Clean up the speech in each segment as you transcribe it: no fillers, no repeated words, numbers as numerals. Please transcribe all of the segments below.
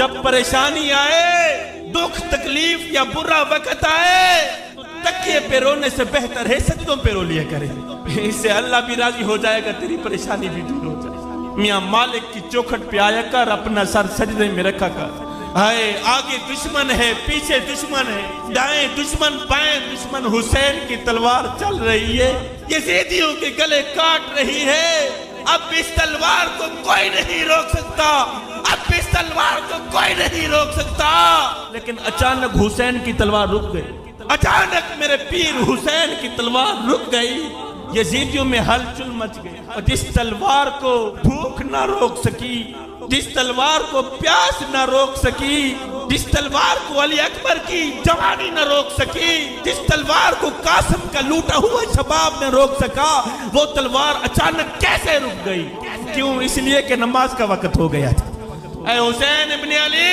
जब परेशानी आए, दुख तकलीफ या बुरा वक्त आए, तो तकिए पे रोने से बेहतर है सजदों पे रो लिया करे। इससे अल्लाह भी राजी हो जाएगा, तेरी परेशानी भी दूर हो जाएगी। मियां मालिक की चौखट पे आया कर, अपना सर सजदे में रखा कर। हाय, आगे दुश्मन है, पीछे दुश्मन है, दाएं दुश्मन, बाएं दुश्मन, हुसैन की तलवार चल रही है, यजीदियों के गले काट रही है। अब इस तलवार को कोई नहीं रोक सकता, अब इस तलवार को कोई नहीं रोक सकता। लेकिन अचानक हुसैन की तलवार रुक गई, अचानक मेरे पीर हुसैन की तलवार रुक गई। यजीदियों में हलचल मच गई, और जिस तलवार को भूख ना रोक सकी, जिस तलवार को प्यास न रोक सकी, जिस तलवार को अली अकबर की जवानी न रोक सकी, जिस तलवार को कासिम का लूटा हुआ शबाब न रोक सका, वो तलवार अचानक कैसे रुक गई? क्यों? इसलिए कि नमाज का वक्त हो गया था। ऐ हुसैन इब्ने अली,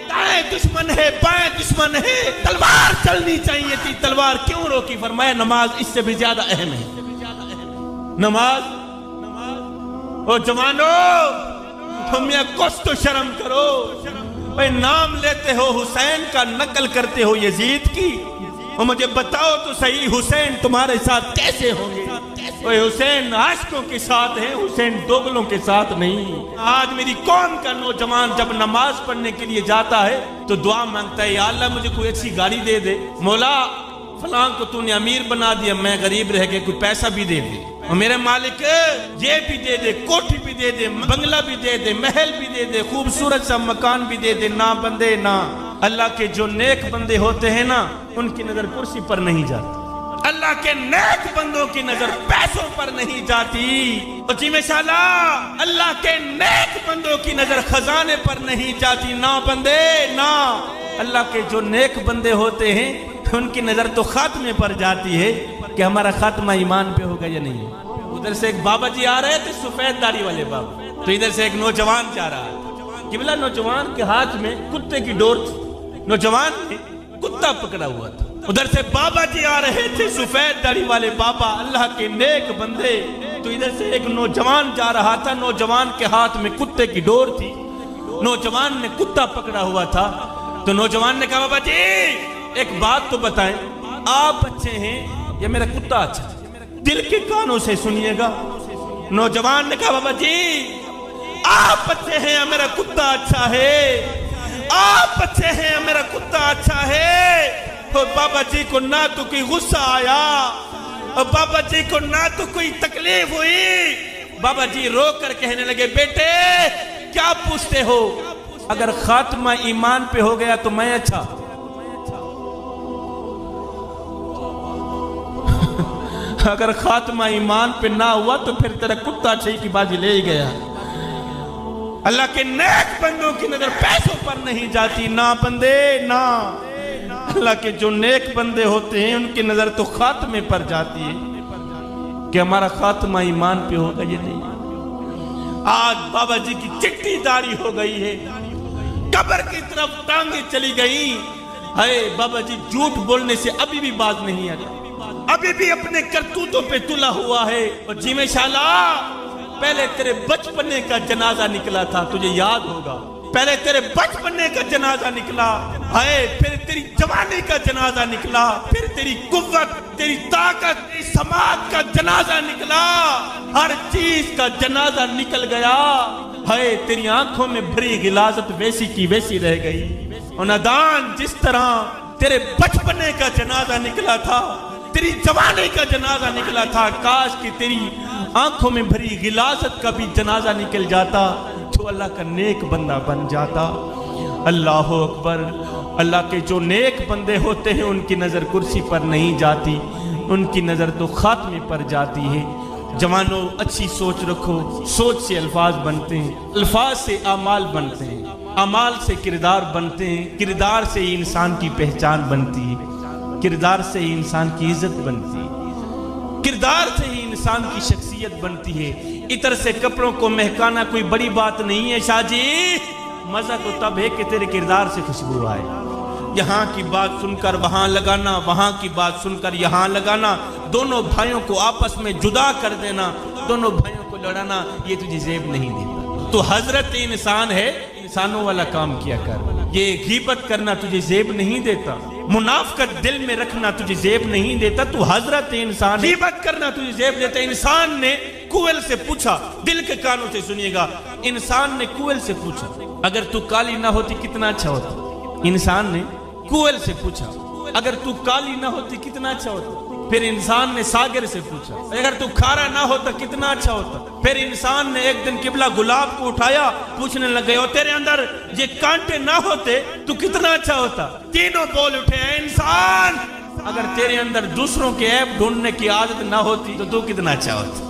दाएं दुश्मन है, बाएं दुश्मन है, तलवार चलनी चाहिए थी, तलवार क्यों रोकी? फरमाया नमाज इससे भी ज्यादा अहम है। नमाज। ओ जवानो, तुम ये कुछ तो शर्म करो भाई, नाम लेते हो हुसैन का, नकल करते हो यजीद की, और मुझे बताओ तो सही हुसैन तुम्हारे साथ कैसे होंगे? ओए हुसैन आशिकों के साथ है, हुसैन दोगलों के साथ नहीं। आज मेरी कौम का नौजवान जब नमाज पढ़ने के लिए जाता है तो दुआ मांगता है, या अल्लाह मुझे कोई अच्छी गाड़ी दे दे, मौला फलां को तूने अमीर बना दिया, मैं गरीब रह गया, कोई पैसा भी दे दे, और मेरे मालिक ये भी दे दे, कोठी भी दे दे, बंगला भी दे दे, महल भी दे दे, खूबसूरत सा मकान भी दे दे। ना बंदे ना, अल्लाह के जो नेक बंदे होते हैं ना, उनकी नजर कुर्सी पर नहीं जाती, अल्लाह के नेक बंदों की नजर पैसों पर नहीं जाती। और जी माशाअल्लाह, अल्लाह के नेक बंदों की नजर खजाने पर नहीं जाती। ना बंदे ना, अल्लाह के जो नेक बंदे होते हैं उनकी नजर तो खात्मे पर जाती है कि हमारा खात्मा ईमान पे होगा या नहीं। उधर से एक बाबा जी आ रहे थे, सफेद दाढ़ी वाले बाबा, तो इधर से एक नौजवान जा रहा था। किबला नौजवान के हाथ में कुत्ते की डोर थी, नौजवान ने कुत्ता पकड़ा हुआ था। उधर से बाबा जी आ रहे थे, सफेद दाढ़ी वाले बाबा, अल्लाह के नेक बंदे, तो इधर से एक नौजवान जा रहा था, नौजवान के हाथ में कुत्ते की डोर थी, नौजवान ने कुत्ता पकड़ा हुआ था। तो नौजवान ने कहा, बाबा जी एक बात तो बताएं, आप अच्छे हैं या मेरा कुत्ता अच्छा है? दिल के कानों से सुनिएगा। नौजवान ने कहा, बाबा जी आप अच्छे हैं या मेरा कुत्ता अच्छा है? आप अच्छे हैं या मेरा कुत्ता अच्छा है? तो बाबा जी को ना तो कोई गुस्सा आया, और बाबा जी को ना तो कोई तकलीफ हुई। बाबा जी रो कर कहने लगे, बेटे क्या पूछते हो? अगर खात्मा ईमान पे हो गया तो मैं अच्छा, अगर खात्मा ईमान पे ना हुआ तो फिर तेरा कुत्ता अच्छी की बाजी ले ही गया। अल्लाह के नेक बंदों की नजर पैसों पर नहीं जाती। ना बंदे ना, अल्लाह के जो नेक बंदे होते हैं उनकी नजर तो खात्मे पर जाती है कि हमारा खात्मा ईमान पे होगा या नहीं। आज बाबा जी की चिट्टी दाढ़ी हो गई है, कब्र की तरफ टांगे चली गई। हाय बाबा जी झूठ बोलने से अभी भी बात नहीं आ रही, अभी भी अपने करतूतों पे तुला हुआ है। और जी माशाअल्लाह, पहले तेरे बचपने का जनाजा निकला था, तुझे याद होगा, पहले तेरे बचपने का जनाजा निकला, हाय फिर तेरी जवानी का जनाजा निकला, फिर तेरी कुव्वत, तेरी ताकत, तेरी समाज का जनाजा निकला, हर चीज का जनाजा निकल गया। हाय तेरी आंखों में भरी गिलाजत वैसी की वैसी रह गई। और नादान, जिस तरह तेरे बचपने का जनाजा निकला था, तेरी जवानी का जनाजा निकला था, काश कि तेरी आंखों में भरी गिलाजत का भी जनाजा निकल जाता तो अल्लाह का नेक बंदा बन जाता। अल्लाह अकबर। अल्लाह के जो नेक बंदे होते हैं उनकी नजर कुर्सी पर नहीं जाती, उनकी नजर तो खात्मे पर जाती है। जवानों अच्छी सोच रखो, सोच से अल्फाज बनते हैं, अल्फाज से आमाल बनते हैं, आमाल से किरदार बनते हैं, किरदार से ही इंसान की पहचान बनती है, किरदार से ही इंसान की इज्जत बनती है, किरदार से ही इंसान की शख्सियत बनती है। इतर से कपड़ों को महकाना कोई बड़ी बात नहीं है शाहजी, मजा तो तब है कि तेरे किरदार से खुशबू आए। यहाँ की बात सुनकर वहां लगाना, वहां की बात सुनकर यहाँ लगाना, दोनों भाइयों को आपस में जुदा कर देना, दोनों भाइयों को लड़ाना, ये तुझे जेब नहीं देता। तो हजरत इंसान है, इंसानों वाला काम किया कर। ये गीबत करना तुझे जेब नहीं देता, मुनाफकत दिल में रखना तुझे जेब नहीं देता। तू हजरत इंसान, गीबत करना तुझे जेब देता। इंसान ने कुएल से पूछा, दिल के कानों से सुनिएगा, इंसान ने कुएल से पूछा अगर तू काली ना होती कितना अच्छा होता। इंसान ने कुएल से पूछा अगर तू काली ना होती कितना अच्छा होता। फिर इंसान ने सागर से पूछा अगर तू खारा ना होता कितना अच्छा होता। फिर इंसान ने एक दिन किबला गुलाब को उठाया, पूछने लग गए, तेरे अंदर ये कांटे ना होते तू कितना अच्छा होता। तीनों बोल उठे, इंसान अगर तेरे अंदर दूसरों के ऐब ढूंढने की आदत ना होती तो तू कितना अच्छा होता।